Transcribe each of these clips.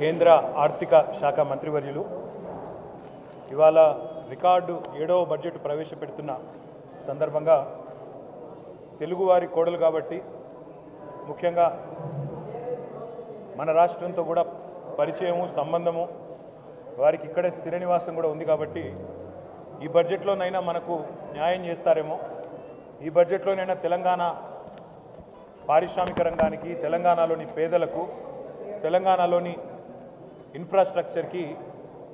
కేంద్ర ఆర్థిక శాఖ మంత్రివర్యులు ఇవాళ రికార్డు 7వ బడ్జెట్ ప్రవేశపెడుతున్న సందర్భంగా తెలుగువారి కోడలు కాబట్టి ముఖ్యంగా మన రాష్ట్రంతో కూడా పరిచయము సంబంధము వారికి ఇక్కడే స్థిర నివాసం కూడా ఉంది కాబట్టి ఈ బడ్జెట్లోనైనా మనకు న్యాయం చేస్తారేమో ఈ బడ్జెట్లోనైనా తెలంగాణ పారిశ్రామిక రంగానికి తెలంగాణలోని పేదలకు తెలంగాణలోని ఇన్ఫ్రాస్ట్రక్చర్కి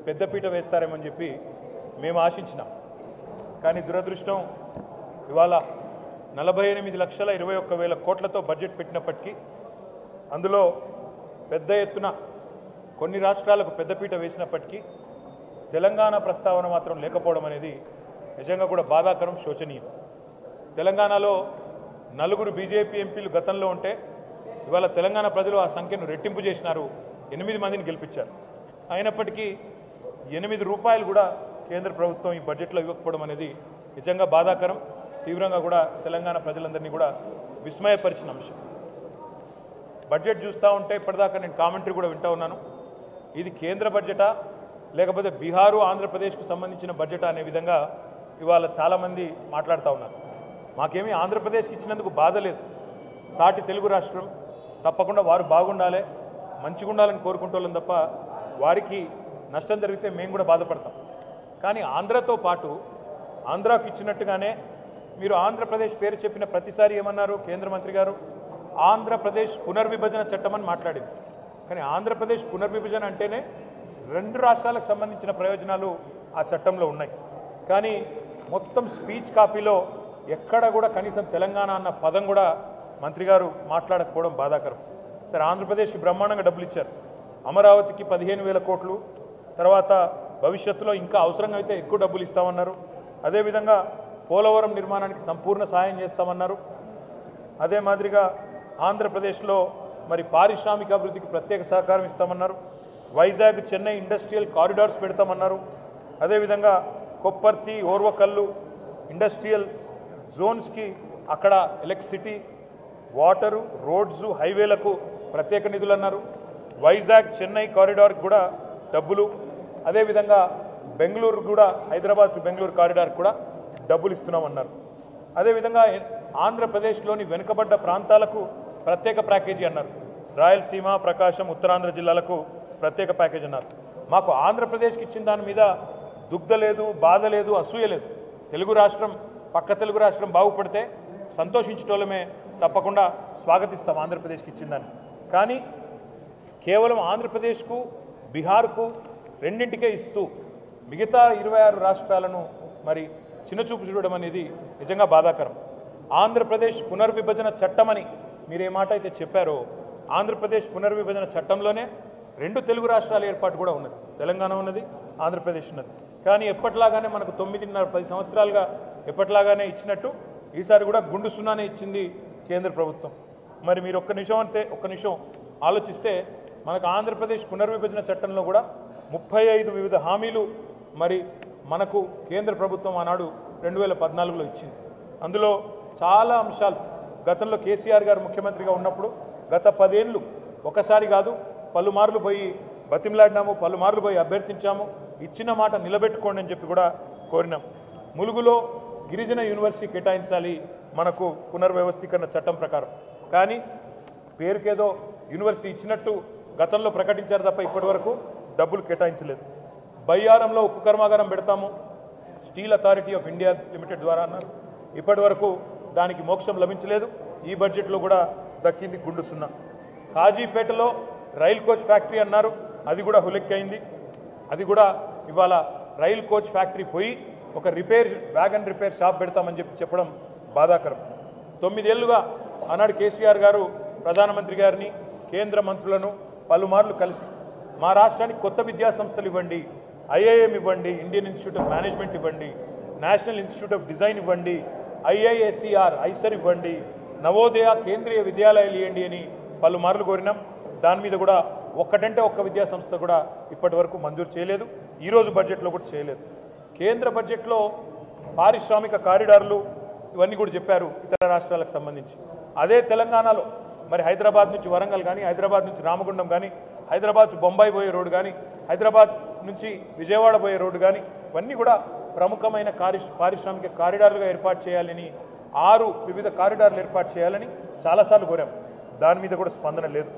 పెద్దపీట వేస్తారేమని చెప్పి మేము ఆశించినాం. కానీ దురదృష్టం ఇవాళ 48,21,000 కోట్లతో బడ్జెట్ పెట్టినప్పటికీ అందులో పెద్ద ఎత్తున కొన్ని రాష్ట్రాలకు పెద్దపీట వేసినప్పటికీ తెలంగాణ ప్రస్తావన మాత్రం లేకపోవడం అనేది నిజంగా కూడా బాధాకరం, శోచనీయం. తెలంగాణలో 4 బీజేపీ ఎంపీలు గతంలో ఉంటే ఇవాళ తెలంగాణ ప్రజలు ఆ సంఖ్యను రెట్టింపు చేసినారు, 8 మందిని గెలిపించారు. అయినప్పటికీ 8 రూపాయలు కూడా కేంద్ర ప్రభుత్వం ఈ బడ్జెట్లో ఇవ్వకపోవడం అనేది నిజంగా బాధాకరం, తీవ్రంగా కూడా తెలంగాణ ప్రజలందరినీ కూడా విస్మయపరిచిన అంశం. బడ్జెట్ చూస్తూ ఉంటే ఇప్పటిదాకా నేను కామెంటరీ కూడా వింటూ ఉన్నాను. ఇది కేంద్ర బడ్జెటా లేకపోతే బీహారు ఆంధ్రప్రదేశ్కు సంబంధించిన బడ్జెటా అనే విధంగా ఇవాళ చాలామంది మాట్లాడుతూ ఉన్నారు. మాకేమీ ఆంధ్రప్రదేశ్కి ఇచ్చినందుకు బాధ లేదు. సాటి తెలుగు రాష్ట్రం, తప్పకుండా వారు బాగుండాలి, మంచిగా ఉండాలని కోరుకుంటోళ్ళం తప్ప వారికి నష్టం జరిగితే మేము కూడా బాధపడతాం. కానీ ఆంధ్రతో పాటు ఆంధ్రాకు ఇచ్చినట్టుగానే మీరు ఆంధ్రప్రదేశ్ పేరు చెప్పిన ప్రతిసారి ఏమన్నారు కేంద్ర మంత్రి గారు? ఆంధ్రప్రదేశ్ పునర్విభజన చట్టం అని మాట్లాడింది. కానీ ఆంధ్రప్రదేశ్ పునర్విభజన అంటేనే 2 రాష్ట్రాలకు సంబంధించిన ప్రయోజనాలు ఆ చట్టంలో ఉన్నాయి. కానీ మొత్తం స్పీచ్ కాపీలో ఎక్కడ కూడా కనీసం తెలంగాణ అన్న పదం కూడా మంత్రి గారు మాట్లాడకపోవడం బాధాకరం. సరే, ఆంధ్రప్రదేశ్కి బ్రహ్మాండంగా డబ్బులు ఇచ్చారు. అమరావతికి 15,000 కోట్లు, తర్వాత భవిష్యత్తులో ఇంకా అవసరంగా అయితే ఎక్కువ డబ్బులు ఇస్తామన్నారు. అదేవిధంగా పోలవరం నిర్మాణానికి సంపూర్ణ సహాయం చేస్తామన్నారు. అదే మాదిరిగా ఆంధ్రప్రదేశ్లో మరి పారిశ్రామిక అభివృద్ధికి ప్రత్యేక సహకారం ఇస్తామన్నారు. వైజాగ్ చెన్నై ఇండస్ట్రియల్ కారిడార్స్ పెడతామన్నారు. అదేవిధంగా కొప్పర్తి ఓర్వకల్లు ఇండస్ట్రియల్ జోన్స్కి అక్కడ ఎలక్ట్రిసిటీ, వాటరు, రోడ్స్, హైవేలకు ప్రత్యేక నిధులు అన్నారు. వైజాగ్ చెన్నై కారిడార్కి కూడా డబ్బులు, అదేవిధంగా బెంగళూరు కూడా హైదరాబాద్ టు బెంగళూరు కారిడార్ కూడా డబ్బులు ఇస్తున్నామన్నారు. అదేవిధంగా ఆంధ్రప్రదేశ్లోని వెనుకబడ్డ ప్రాంతాలకు ప్రత్యేక ప్యాకేజీ అన్నారు. రాయలసీమ, ప్రకాశం, ఉత్తరాంధ్ర జిల్లాలకు ప్రత్యేక ప్యాకేజీ అన్నారు. మాకు ఆంధ్రప్రదేశ్కి ఇచ్చిన దాని మీద దుగ్ధ లేదు, బాధ లేదు, అసూయ లేదు. తెలుగు రాష్ట్రం, పక్క తెలుగు రాష్ట్రం బాగుపడితే సంతోషించటోళ్ళమే, తప్పకుండా స్వాగతిస్తాం ఆంధ్రప్రదేశ్కి ఇచ్చిందని. కానీ కేవలం ఆంధ్రప్రదేశ్కు బీహార్కు రెండింటికే ఇస్తూ మిగతా 26 రాష్ట్రాలను మరి చిన్నచూపు చూడడం అనేది నిజంగా బాధాకరం. ఆంధ్రప్రదేశ్ పునర్విభజన చట్టమని మీరు ఏ మాట అయితే చెప్పారో, ఆంధ్రప్రదేశ్ పునర్విభజన చట్టంలోనే 2 తెలుగు రాష్ట్రాల ఏర్పాటు కూడా ఉన్నది. తెలంగాణ ఉన్నది, ఆంధ్రప్రదేశ్ ఉన్నది. కానీ ఎప్పట్లాగానే మనకు 9.5-10 సంవత్సరాలుగా ఎప్పట్లాగానే ఇచ్చినట్టు ఈసారి కూడా గుండు సున్నానే ఇచ్చింది కేంద్ర ప్రభుత్వం. మరి మీరు ఒక్క నిమిషం ఆలోచిస్తే మనకు ఆంధ్రప్రదేశ్ పునర్విభజన చట్టంలో కూడా 35 వివిధ హామీలు మరి మనకు కేంద్ర ప్రభుత్వం ఆనాడు 2014లో ఇచ్చింది. అందులో చాలా అంశాలు గతంలో కేసీఆర్ గారు ముఖ్యమంత్రిగా ఉన్నప్పుడు గత 10 ఏళ్ళు ఒకసారి కాదు పలుమార్లు పోయి బతిమలాడినాము, పలుమార్లు పోయి అభ్యర్థించాము, ఇచ్చిన మాట నిలబెట్టుకోండి అని చెప్పి కూడా కోరినాం. ములుగులో గిరిజన యూనివర్సిటీ కేటాయించాలి మనకు పునర్వ్యవస్థీకరణ చట్టం ప్రకారం. కానీ పేరుకేదో యూనివర్సిటీ ఇచ్చినట్టు గతంలో ప్రకటించారు తప్ప ఇప్పటి వరకు డబ్బులు కేటాయించలేదు. బయ్యారంలో ఉక్కు కర్మాగారం పెడతాము steel authority of India limited ద్వారా అన్నారు. ఇప్పటి వరకు దానికి మోక్షం లభించలేదు. ఈ బడ్జెట్లో కూడా దక్కింది గుండు సున్నా. కాజీపేటలో రైల్ కోచ్ ఫ్యాక్టరీ అన్నారు, అది కూడా హులెక్కైంది. అది కూడా ఇవాళ రైల్ కోచ్ ఫ్యాక్టరీ పోయి ఒక వ్యాగన్ రిపేర్ షాప్ పెడతామని చెప్పడం బాధాకరం. 9 ఏళ్లుగా ఆనాడు కేసీఆర్ గారు ప్రధానమంత్రి గారిని, కేంద్ర మంత్రులను పలుమార్లు కలిసి మా రాష్ట్రానికి కొత్త విద్యా సంస్థలు ఇవ్వండి, ఐఐఎం ఇవ్వండి, ఇండియన్ ఇన్స్టిట్యూట్ ఆఫ్ మేనేజ్మెంట్ ఇవ్వండి, నేషనల్ ఇన్స్టిట్యూట్ ఆఫ్ డిజైన్ ఇవ్వండి, ఐఐఎస్ఈఆర్ ఐసర్ ఇవ్వండి, నవోదయ కేంద్రీయ విద్యాలయాలు ఇవ్వండి అని పలుమార్లు కోరినాం. దాని మీద కూడా ఒక్కటంటే ఒక్క విద్యా సంస్థ కూడా ఇప్పటి వరకు మంజూరు చేయలేదు. ఈరోజు బడ్జెట్లో కూడా చేయలేదు. కేంద్ర బడ్జెట్లో పారిశ్రామిక కారిడార్లు ఇవన్నీ కూడా చెప్పారు ఇతర రాష్ట్రాలకు సంబంధించి. అదే తెలంగాణలో మరి హైదరాబాద్ నుంచి వరంగల్ కానీ, హైదరాబాద్ నుంచి రామగుండం కానీ హైదరాబాద్ బొంబాయి పోయే రోడ్డు కానీ హైదరాబాద్ నుంచి విజయవాడ పోయే రోడ్డు కానీ ఇవన్నీ కూడా ప్రముఖమైన పారిశ్రామిక కారిడార్లుగా ఏర్పాటు చేయాలని 6 వివిధ కారిడార్లు ఏర్పాటు చేయాలని చాలాసార్లు కోరాం. దాని మీద కూడా స్పందన లేదు.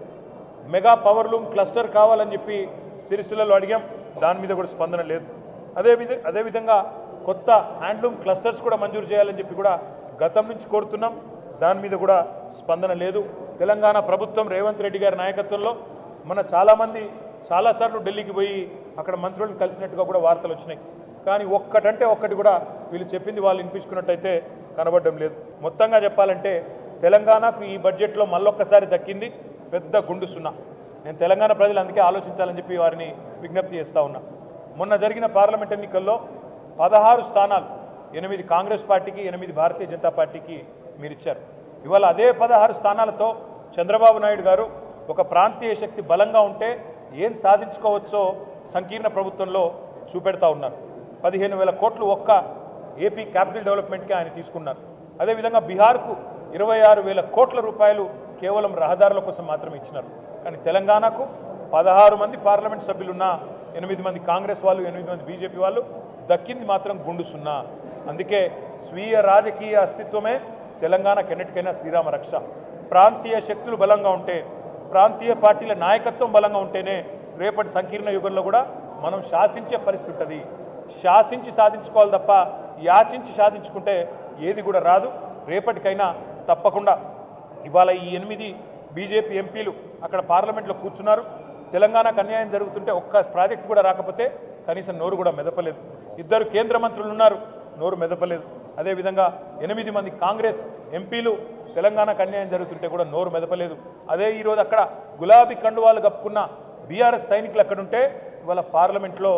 మెగా పవర్ లూమ్ క్లస్టర్ కావాలని చెప్పి సిరిసిల్లలో అడిగాం. దాని మీద కూడా స్పందన లేదు. అదేవిధంగా కొత్త హ్యాండ్లూమ్ క్లస్టర్స్ కూడా మంజూరు చేయాలని చెప్పి కూడా గతం నుంచి కోరుతున్నాం. దాని మీద కూడా స్పందన లేదు. తెలంగాణ ప్రభుత్వం రేవంత్ రెడ్డి గారి నాయకత్వంలో మన చాలామంది చాలాసార్లు ఢిల్లీకి పోయి అక్కడ మంత్రులను కలిసినట్టుగా కూడా వార్తలు వచ్చినాయి. కానీ ఒక్కటంటే ఒక్కటి కూడా వీళ్ళు చెప్పింది వాళ్ళు వినిపించుకున్నట్టయితే కనబడడం లేదు. మొత్తంగా చెప్పాలంటే తెలంగాణకు ఈ బడ్జెట్లో మళ్ళొక్కసారి దక్కింది పెద్ద గుండు సున్నా. నేను తెలంగాణ ప్రజలు అందుకే ఆలోచించాలని చెప్పి వారిని విజ్ఞప్తి చేస్తూ ఉన్నా. మొన్న జరిగిన పార్లమెంట్ ఎన్నికల్లో 16 స్థానాలు 8 కాంగ్రెస్ పార్టీకి 8 భారతీయ జనతా పార్టీకి మీరు ఇచ్చారు. ఇవాళ అదే 16 స్థానాలతో చంద్రబాబు నాయుడు గారు ఒక ప్రాంతీయ శక్తి బలంగా ఉంటే ఏం సాధించుకోవచ్చో సంకీర్ణ ప్రభుత్వంలో చూపెడతా ఉన్నారు. 15,000 కోట్లు ఒక్క ఏపీ క్యాపిటల్ డెవలప్మెంట్కి ఆయన తీసుకున్నారు. అదేవిధంగా బీహార్కు 26,000 కోట్ల రూపాయలు కేవలం రహదారుల కోసం మాత్రమే ఇచ్చినారు. కానీ తెలంగాణకు 16 మంది పార్లమెంట్ సభ్యులున్న 8 మంది కాంగ్రెస్ వాళ్ళు 8 మంది బీజేపీ వాళ్ళు దక్కింది మాత్రం గుండు సున్నా. అందుకే స్వీయ రాజకీయ అస్తిత్వమే తెలంగాణ కెన్నటికైనా శ్రీరామ రక్ష. ప్రాంతీయ శక్తులు బలంగా ఉంటే ప్రాంతీయ పార్టీల నాయకత్వం బలంగా ఉంటేనే రేపటి సంకీర్ణ యుగంలో కూడా మనం శాసించే పరిస్థితి ఉంటుంది. శాసించి సాధించుకోవాలి తప్ప యాచించి సాధించుకుంటే ఏది కూడా రాదు. రేపటికైనా తప్పకుండా ఇవాళ ఈ 8 బీజేపీ ఎంపీలు అక్కడ పార్లమెంట్లో కూర్చున్నారు. తెలంగాణకు అన్యాయం జరుగుతుంటే ఒక్క ప్రాజెక్టు కూడా రాకపోతే కనీసం నోరు కూడా మెదపలేదు. 2 కేంద్ర మంత్రులు ఉన్నారు, నోరు మెదపలేదు. అదేవిధంగా 8 మంది కాంగ్రెస్ ఎంపీలు తెలంగాణకు అన్యాయం జరుగుతుంటే కూడా నోరు మెదపలేదు. అదే ఈరోజు అక్కడ గులాబీ కండువాలు కప్పుకున్న బీఆర్ఎస్ సైనికులు అక్కడుంటే ఇవాళ పార్లమెంట్లో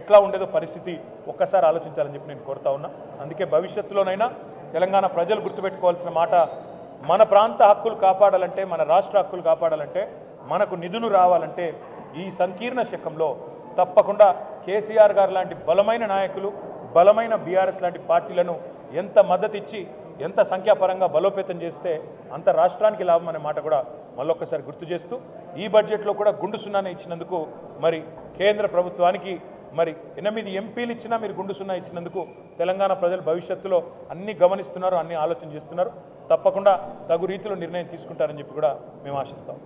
ఎట్లా ఉండేదో పరిస్థితి ఒక్కసారి ఆలోచించాలని చెప్పి నేను కోరుతా ఉన్నా. అందుకే భవిష్యత్తులోనైనా తెలంగాణ ప్రజలు గుర్తుపెట్టుకోవాల్సిన మాట, మన ప్రాంత హక్కులు కాపాడాలంటే, మన రాష్ట్ర హక్కులు కాపాడాలంటే, మనకు నిధులు రావాలంటే ఈ సంకీర్ణ శకంలో తప్పకుండా కేసీఆర్ గారు లాంటి బలమైన నాయకులు, బలమైన బీఆర్ఎస్ లాంటి పార్టీలను ఎంత మద్దతు ఇచ్చి ఎంత సంఖ్యాపరంగా బలోపేతం చేస్తే అంత రాష్ట్రానికి లాభం అనే మాట కూడా మళ్ళొక్కసారి గుర్తు చేస్తూ ఈ బడ్జెట్లో కూడా గుండు సున్నానే ఇచ్చినందుకు మరి కేంద్ర ప్రభుత్వానికి 8 ఎంపీలు ఇచ్చినా మీరు గుండు సున్నా ఇచ్చినందుకు తెలంగాణ ప్రజలు భవిష్యత్తులో అన్ని గమనిస్తున్నారు, అన్ని ఆలోచన చేస్తున్నారు. తప్పకుండా తగు రీతిలో నిర్ణయం తీసుకుంటారని చెప్పి కూడా మేము ఆశిస్తాం.